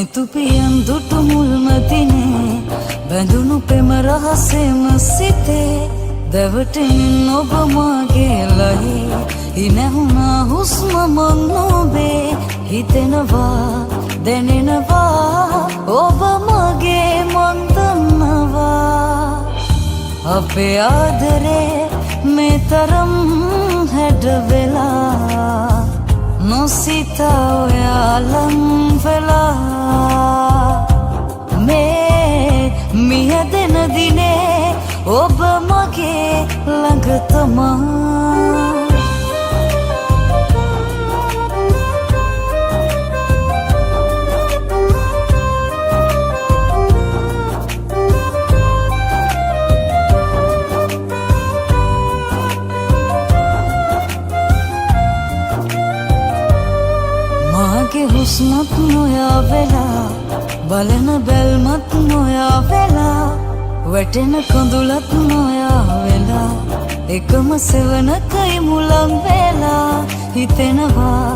තුපියන් දුටු මුල්ම දිනේ බැඳුණු පෙම රහසෙම සිතේ දැවටෙමින් ඔබ මාගේ ලහි ඉනැහුණා හුස්ම මං නොබේ හිතෙනවා දැනෙනවා ඔබ මගේ මං දන්නවා අපේ ආදරේ මේ තරම් හැඩ වෙලා නොසිතා ඔයා ලං වෙලා මේ මියදෙන දිනේ ඔබ මගේ ළඟ තමා මාගේ හුස්මත් නොයා වෙලා බලන බැල්මත් නොයා වෙලා වැටෙන කඳුලත් නොයා වෙලා එකම සෙවණකයි මුලන් වෙලා හිතෙනවා